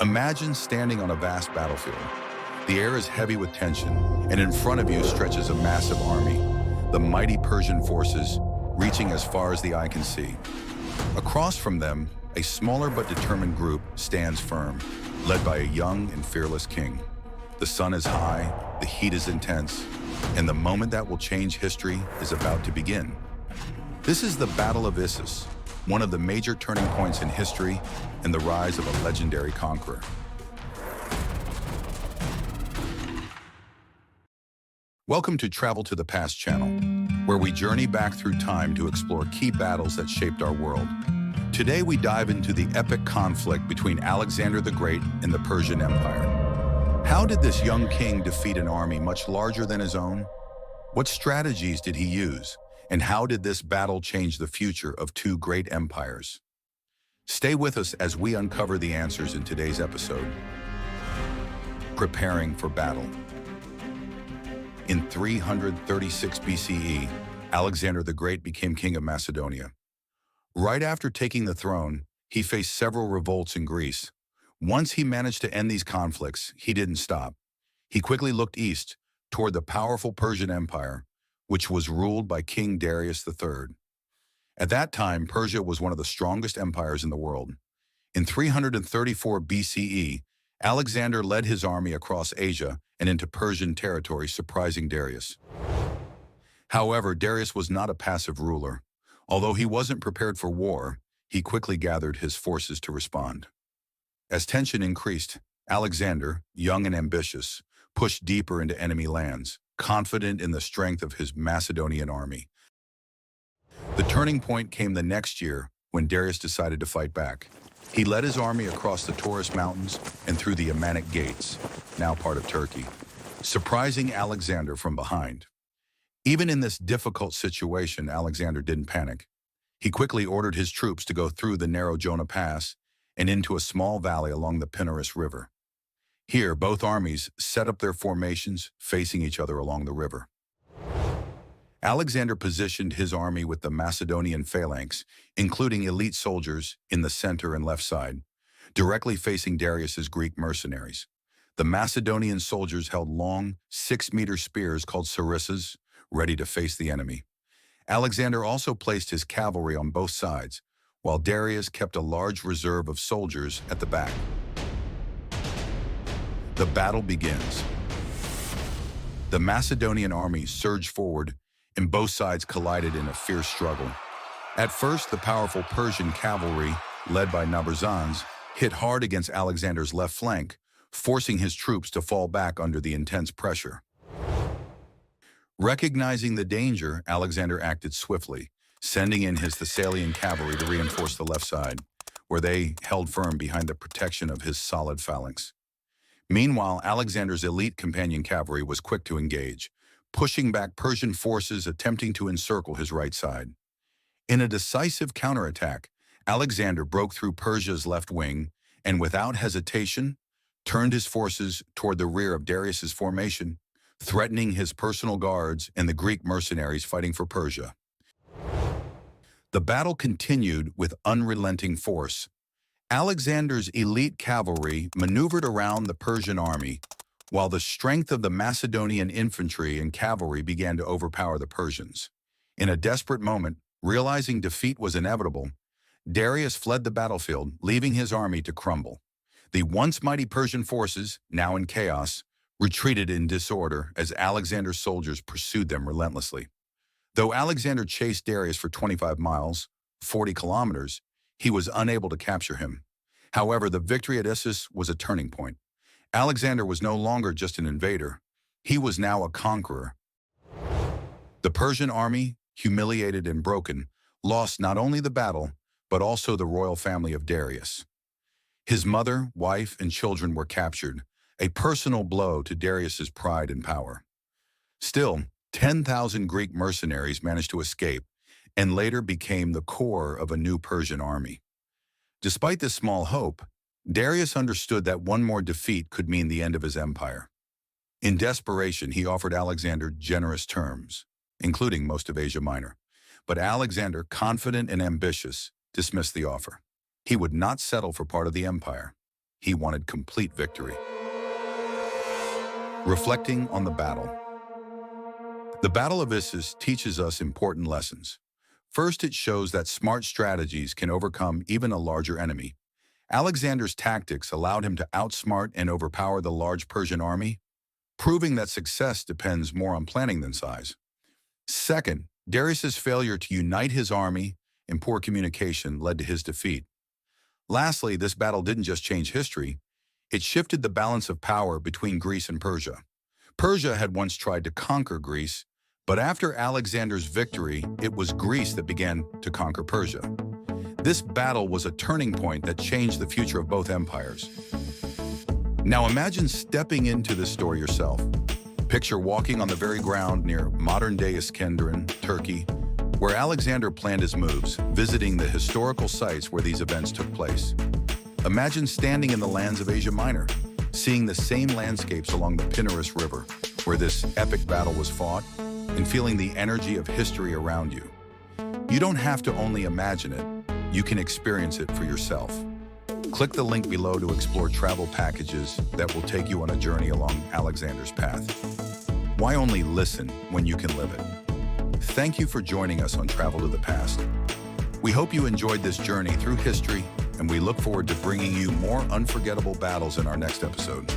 Imagine standing on a vast battlefield. The air is heavy with tension, and in front of you stretches a massive army, the mighty Persian forces reaching as far as the eye can see. Across from them, a smaller but determined group stands firm, led by a young and fearless king. The sun is high, the heat is intense, and the moment that will change history is about to begin. This is the Battle of Issus, one of the major turning points in history and the rise of a legendary conqueror. Welcome to Travel to the Past channel, where we journey back through time to explore key battles that shaped our world. Today we dive into the epic conflict between Alexander the Great and the Persian Empire. How did this young king defeat an army much larger than his own? What strategies did he use? And how did this battle change the future of two great empires? Stay with us as we uncover the answers in today's episode. Preparing for battle. In 336 BCE, Alexander the Great became king of Macedonia. Right after taking the throne, he faced several revolts in Greece. Once he managed to end these conflicts, he didn't stop. He quickly looked east toward the powerful Persian Empire, which was ruled by King Darius III. At that time, Persia was one of the strongest empires in the world. In 334 BCE, Alexander led his army across Asia and into Persian territory, surprising Darius. However, Darius was not a passive ruler. Although he wasn't prepared for war, he quickly gathered his forces to respond. As tension increased, Alexander, young and ambitious, pushed deeper into enemy lands, confident in the strength of his Macedonian army. The turning point came the next year when Darius decided to fight back. He led his army across the Taurus Mountains and through the Ammanic Gates, now part of Turkey, surprising Alexander from behind. Even in this difficult situation, Alexander didn't panic. He quickly ordered his troops to go through the narrow Jonah Pass and into a small valley along the Pinarus River. Here, both armies set up their formations, facing each other along the river. Alexander positioned his army with the Macedonian phalanx, including elite soldiers, in the center and left side, directly facing Darius's Greek mercenaries. The Macedonian soldiers held long, 6-meter spears called sarissas, ready to face the enemy. Alexander also placed his cavalry on both sides, while Darius kept a large reserve of soldiers at the back. The battle begins. The Macedonian army surged forward, and both sides collided in a fierce struggle. At first, the powerful Persian cavalry, led by Nabuzans, hit hard against Alexander's left flank, forcing his troops to fall back under the intense pressure. Recognizing the danger, Alexander acted swiftly, sending in his Thessalian cavalry to reinforce the left side, where they held firm behind the protection of his solid phalanx. Meanwhile, Alexander's elite companion cavalry was quick to engage, pushing back Persian forces attempting to encircle his right side. In a decisive counterattack, Alexander broke through Persia's left wing and, without hesitation, turned his forces toward the rear of Darius's formation, threatening his personal guards and the Greek mercenaries fighting for Persia. The battle continued with unrelenting force. Alexander's elite cavalry maneuvered around the Persian army, while the strength of the Macedonian infantry and cavalry began to overpower the Persians. In a desperate moment, realizing defeat was inevitable, Darius fled the battlefield, leaving his army to crumble. The once mighty Persian forces, now in chaos, retreated in disorder as Alexander's soldiers pursued them relentlessly. Though Alexander chased Darius for 25 miles, 40 kilometers, he was unable to capture him. However, the victory at Issus was a turning point. Alexander was no longer just an invader. He was now a conqueror. The Persian army, humiliated and broken, lost not only the battle, but also the royal family of Darius. His mother, wife, and children were captured, a personal blow to Darius's pride and power. Still, 10,000 Greek mercenaries managed to escape and later became the core of a new Persian army. Despite this small hope, Darius understood that one more defeat could mean the end of his empire. In desperation, he offered Alexander generous terms, including most of Asia Minor. But Alexander, confident and ambitious, dismissed the offer. He would not settle for part of the empire. He wanted complete victory. Reflecting on the battle. The Battle of Issus teaches us important lessons. First, it shows that smart strategies can overcome even a larger enemy. Alexander's tactics allowed him to outsmart and overpower the large Persian army, proving that success depends more on planning than size. Second, Darius's failure to unite his army and poor communication led to his defeat. Lastly, this battle didn't just change history, it shifted the balance of power between Greece and Persia. Persia had once tried to conquer Greece, but after Alexander's victory, it was Greece that began to conquer Persia. This battle was a turning point that changed the future of both empires. Now imagine stepping into this story yourself. Picture walking on the very ground near modern-day Iskenderun, Turkey, where Alexander planned his moves, visiting the historical sites where these events took place. Imagine standing in the lands of Asia Minor, seeing the same landscapes along the Pinarus River, where this epic battle was fought, and feeling the energy of history around you. You don't have to only imagine it, you can experience it for yourself. Click the link below to explore travel packages that will take you on a journey along Alexander's path. Why only listen when you can live it? Thank you for joining us on Travel to the Past. We hope you enjoyed this journey through history, and we look forward to bringing you more unforgettable battles in our next episode.